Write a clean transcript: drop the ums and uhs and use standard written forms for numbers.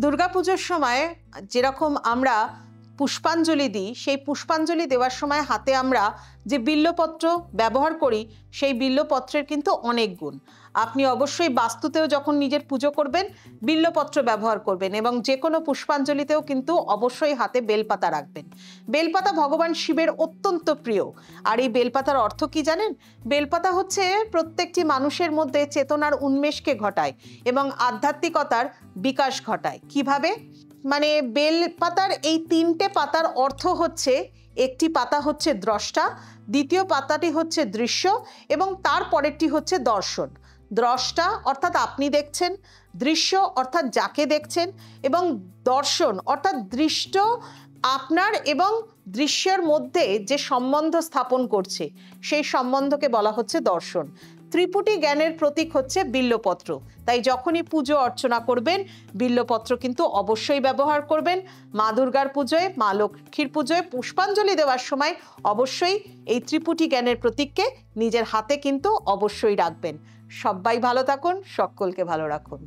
দুর্গাপুজোর সময় যেরকম আমরা পুষ্পাঞ্জলি দিই, সেই পুষ্পাঞ্জলি দেওয়ার সময় হাতে আমরা যে বিল্বপত্র ব্যবহার করি, সেই বিল্বপত্রের কিন্তু অনেক গুণ। আপনি অবশ্যই বাস্তুতেও যখন নিজের পুজো করবেন বিল্বপত্র ব্যবহার করবেন, এবং যে কোনো পুষ্পাঞ্জলিতেও কিন্তু অবশ্যই হাতে বেলপাতা রাখবেন। বেলপাতা ভগবান শিবের অত্যন্ত প্রিয়। আর এই বেলপাতার অর্থ কি জানেন? বেলপাতা হচ্ছে প্রত্যেকটি মানুষের মধ্যে চেতনার উন্মেষকে ঘটায় এবং আধ্যাত্মিকতার বিকাশ ঘটায়। কিভাবে? মানে বেলপাতার এই 3টে পাতার অর্থ হচ্ছে, একটি পাতা হচ্ছে দ্রষ্টা, দ্বিতীয় পাতাটি হচ্ছে দৃশ্য এবং তার পরেরটি হচ্ছে দর্শন। দ্রষ্টা অর্থাৎ আপনি দেখছেন, দৃশ্য অর্থাৎ যাকে দেখছেন, এবং দর্শন অর্থাৎ দৃষ্ট আপনার এবং দৃশ্যের মধ্যে যে সম্বন্ধ স্থাপন করছে, সেই সম্বন্ধকে বলা হচ্ছে দর্শন। ত্রিপুটি জ্ঞানের প্রতীক হচ্ছে বিল্বপত্র। তাই যখনই পুজো অর্চনা করবেন বিল্বপত্র কিন্তু অবশ্যই ব্যবহার করবেন। মা দুর্গার পুজোয়, মা লক্ষ্মীর পুজোয় পুষ্পাঞ্জলি দেওয়ার সময় অবশ্যই এই ত্রিপুটি জ্ঞানের প্রতীককে নিজের হাতে কিন্তু অবশ্যই রাখবেন। সবাই ভালো থাকুন, সকলকে ভালো রাখুন।